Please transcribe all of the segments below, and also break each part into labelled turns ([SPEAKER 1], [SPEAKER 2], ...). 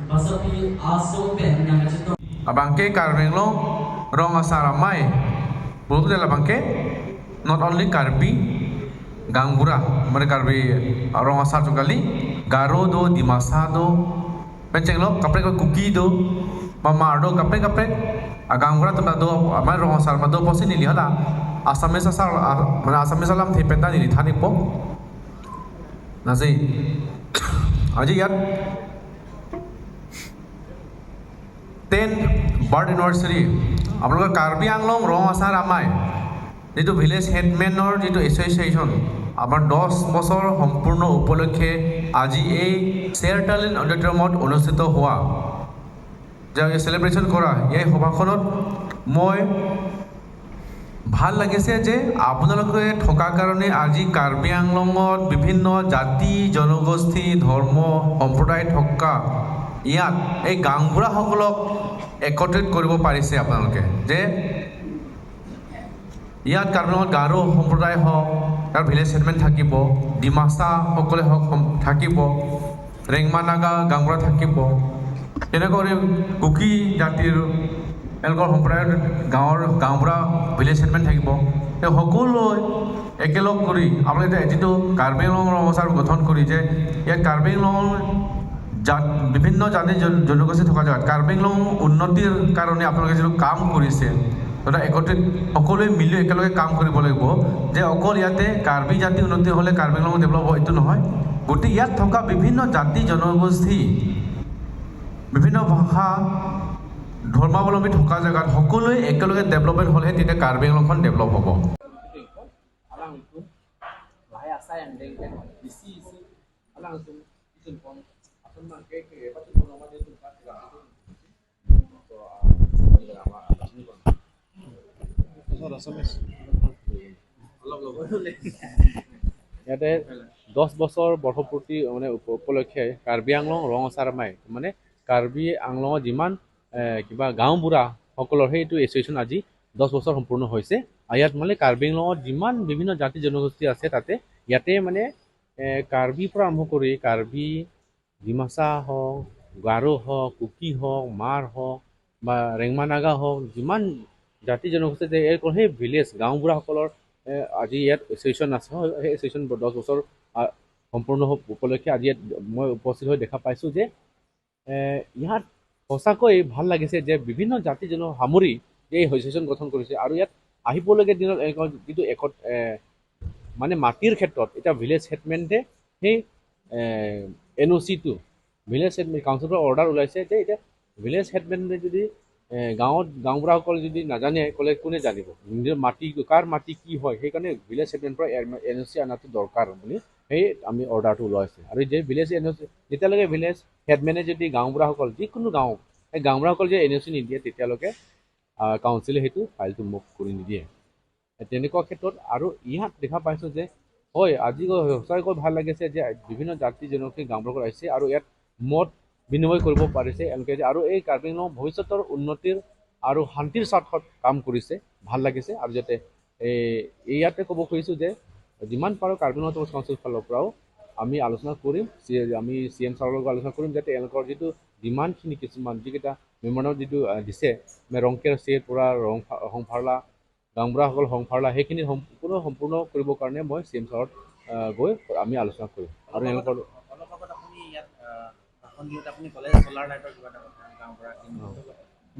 [SPEAKER 1] Pasapi aso pen yang macam tu.
[SPEAKER 2] Abangke Karbing Long rong asaramai bulu dalam bangke not only Karbi Gangbura mereka Karbi rong asar tu kali Garo do Dimasa do penceng lo kaprek kuki do Mamar do kaprek Gangbura tu do amai rong asar mado posi ni lihat lah Asamis asar mana Asamis alam thi penta ni thani po nasi aja yat 10 birth anniversary আপোনালোকৰ কাৰ্বি আংলং ৰং আচাৰ আমাই যিটো village হেডমেনৰ যিটো association আমাৰ 10 বছৰ সম্পূৰ্ণ উপলক্ষে আজি এই চেয়াৰটালিন অডিটৰিয়ামত অনুষ্ঠিত হোৱা যে চেলিব্ৰেশ্যন কৰা এই সভাখনত মই ভাল লাগিছে যে আপোনালোকে থকা কাৰণে আজি কাৰ্বি আংলঙত বিভিন্ন জাতি জনগোষ্ঠী ধৰ্ম সম্প্ৰদায় থকা ইয়াত এই গাংবুঢ়াসকলক একত্ৰিত কৰিব পাৰিছে আপোনালোকে যে ইয়াত কাৰ্বিআংলঙত গাৰো সম্প্ৰদায় হওক তাৰ ভিলেজ সেটলমেণ্ট থাকিব ডিমাচাসকলে হওক থাকিব ৰেংমা নাগা গাংবুঢ়া থাকিব তেনেকৈ কুকি জাতিৰ এওঁলোকৰ সম্প্ৰদায়ৰ গাঁৱৰ গাঁওবুঢ়া ভিলেজ সেটলমেণ্ট থাকিব তেওঁ সকলোৱে একেলগ কৰি আপোনালোকে যিটো কাৰ্বি আংলং ৰঙচাৰ গঠন কৰি যে ইয়াত কাৰ্বি আংলং বিভিন্ন জাতি জনগোষ্ঠী থকা জেগাত কাৰ্বি আংলং উন্নতিৰ কাৰণে আপোনালোকে যিটো কাম কৰিছে তথা একত্ৰিত সকলোৱে মিলি একেলগে কাম কৰিব লাগিব যে অকল ইয়াতে কাৰ্বি জাতি উন্নতি হ'লে কাৰ্বি আংলং ডেভেলপ হ'ব এইটো নহয় গোটেই ইয়াত থকা বিভিন্ন জাতি জনগোষ্ঠী বিভিন্ন ভাষা ধৰ্মাৱলম্বী থকা জেগাত সকলোৱে একেলগে ডেভেলপমেণ্ট হ'লেহে তেতিয়া কাৰ্বি আংলংখন ডেভেলপ হ'ব
[SPEAKER 3] ইয়াতে 10 বছৰ বৰ্ষপূৰ্তি মানে উপলক্ষে কাৰ্বি আংলং ৰং আচাৰমাই মানে কাৰ্বি আংলঙৰ যিমান কিবা গাঁওবুঢ়া সকলৰ সেইটো এছ'চিয়েশ্যন আজি 10 বছৰ সম্পূৰ্ণ হৈছে আৰু ইয়াত মানে কাৰ্বি আংলঙত যিমান বিভিন্ন জাতি জনগোষ্ঠী আছে তাতে ইয়াতে মানে কাৰ্বিৰ পৰা আৰম্ভ কৰি কাৰ্বি ডিমাচা হওক গাৰো হওক কুকি হওক মাৰ হওক বা ৰেংমা নাগা হওক যিমান জাতি জনগোষ্ঠী সেই ভিলেজ গাঁওবুঢ়াসকলৰ আজি ইয়াত এছ'চিয়েশ্যন আছে সেই এছ'চিয়েশ্যন 10 বছৰ সম্পূৰ্ণ উপলক্ষে আজি ইয়াত মই উপস্থিত হৈ দেখা পাইছোঁ যে ইয়াত সঁচাকৈ ভাল লাগিছে যে বিভিন্ন জাতি জন সামৰি এই এছ'চিয়েশ্যন গঠন কৰিছে আৰু ইয়াত আহিবলগীয়া দিনত যিটো মানে মাটিৰ ক্ষেত্ৰত এতিয়া ভিলেজ সেটলমেণ্টে সেই NOC-টো ভিলেজ সেটলমেণ্ট কাউন্সিলৰ অৰ্ডাৰ ওলাইছে যে এতিয়া ভিলেজ সেটলমেণ্টে যদি গাঁওবুঢ়াসকল যদি নাজানে ক'লে কোনে জানিব নিজৰ মাটি কাৰ মাটি কি হয় সেইকাৰণে ভিলেজ সেটলমেণ্টৰ পৰা NOC অনাটো দৰকাৰ বুলি সেই আমি অৰ্ডাৰটো ওলাইছে আৰু যে ভিলেজ NOC যেতিয়ালৈকে ভিলেজ হেডমেনে যদি গাঁওবুঢ়াসকল যিকোনো গাঁও সেই গাঁওবুঢ়াসকল যে NOC নিদিয়ে তেতিয়ালৈকে কাউন্সিলে সেইটো ফাইলটো মুভ কৰি নিদিয়ে তেনেকুৱা ক্ষেত্ৰত আৰু ইয়াত দেখা পাইছোঁ যে হয় আজি সঁচাকৈ ভাল লাগিছে যে বিভিন্ন জাতি জনগোষ্ঠী গাঁওবুঢ়াসকল আহিছে আৰু ইয়াত মত বিনিময় কৰিব পাৰিছে এওঁলোকে আৰু এই কাৰ্বি আংলং ভৱিষ্যতৰ উন্নতিৰ আৰু শান্তিৰ স্বাৰ্থত কাম কৰিছে ভাল লাগিছে আৰু যাতে ইয়াতে ক'ব খুজিছোঁ যে যিমান পাৰোঁ কাৰ্বি আংলং কাউন্সিল ফালৰ পৰাও আমি আলোচনা কৰিম আমি CM ছাৰৰ লগত আলোচনা কৰিম যাতে এওঁলোকৰ যিটো যিমানখিনি কিছুমান যিকেইটা মেমৰেণ্ডাম যিটো দিছে ৰংকেৰ চিৰ পৰা ৰংফাৰ্লা গাঁওবুঢ়াসকল সংফাৰ্লা সেইখিনি সম্পূৰ্ণ কৰিবৰ কাৰণে মই CM ছাৰত গৈ আমি আলোচনা কৰিম আৰু এওঁলোকৰ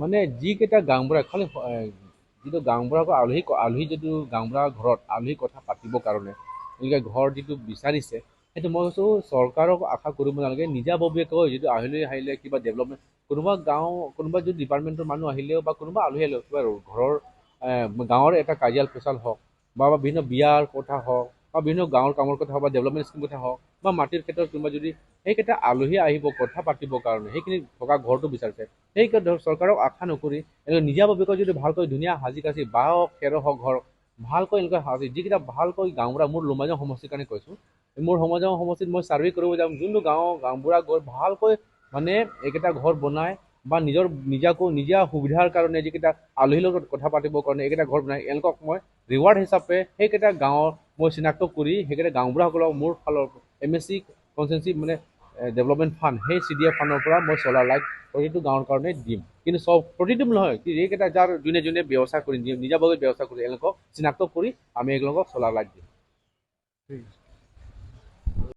[SPEAKER 3] মানে যিকেইটা গাঁওবুঢ়া খালি যিটো গাঁওবুঢ়াক আলহী যিটো গাঁওবুঢ়া ঘৰত আলহী কথা পাতিবৰ কাৰণে এনেকৈ ঘৰ যিটো বিচাৰিছে সেইটো মই কৈছোঁ চৰকাৰক আশা কৰিব নালাগে নিজাববীয়াকৈ যিটো আলহী আহিলে কিবা ডেভেলপমেণ্ট কোনোবা যদি ডিপাৰ্টমেণ্টৰ মানুহ আহিলেও বা কোনোবা আলহী আহিলেও কিবা ঘৰৰ গাঁৱৰ এটা কাজিয়াল পেচাল হওক বা বিভিন্ন বিয়াৰ কথা হওক বা বিভিন্ন গাঁৱৰ কামৰ কথা হওক বা ডেভেলপমেণ্ট স্কিম কথা হওক বা মাটিৰ ক্ষেত্ৰত কোনোবা যদি সেইকেইটা আলহী আহিব কথা পাতিবৰ কাৰণে সেইখিনি থকা ঘৰটো বিচাৰিছে সেই চৰকাৰক আশা নকৰি এনেকৈ নিজাববীয়াকৈ যদি ভালকৈ ধুনীয়া সাজি কাচি বাঁহ হওক খেৰ হওক ঘৰ ভালকৈ এনেকৈ সাজি যিকেইটা ভালকৈ গাঁওবুঢ়া মোৰ লোমাজাং সমষ্টিৰ কাৰণে কৈছোঁ মোৰ লোমাজাং সমষ্টিত মই ছাৰ্ভে কৰিব যাম যোনটো গাঁওবুঢ়া গৈ ভালকৈ মানে এইকেইটা ঘৰ বনাই বা নিজা সুবিধাৰ কাৰণে যিকেইটা আলহীৰ লগত কথা পাতিবৰ কাৰণে এইকেইটা ঘৰ বনাই এওঁলোকক মই ৰিৱাৰ্ড হিচাপে সেইকেইটা গাঁৱৰ মই চিনাক্ত কৰি সেইকেইটা গাঁওবুঢ়াসকলক মোৰ ফালৰ MSC কনষ্টিটুৱেঞ্চি মানে ডেভেলপমেণ্ট ফাণ্ড সেই CDF ফাণ্ডৰ পৰা মই চ'লাৰ লাইট প্ৰতিটো গাঁৱৰ কাৰণে দিম কিন্তু প্ৰতিটো নহয় কি এইকেইটা যাৰ যোনে যোনে ব্যৱস্থা কৰি নিজাববীয়া ব্যৱস্থা কৰি এওঁলোকক চিনাক্ত কৰি আমি এওঁলোকক চ'লাৰ লাইট দিম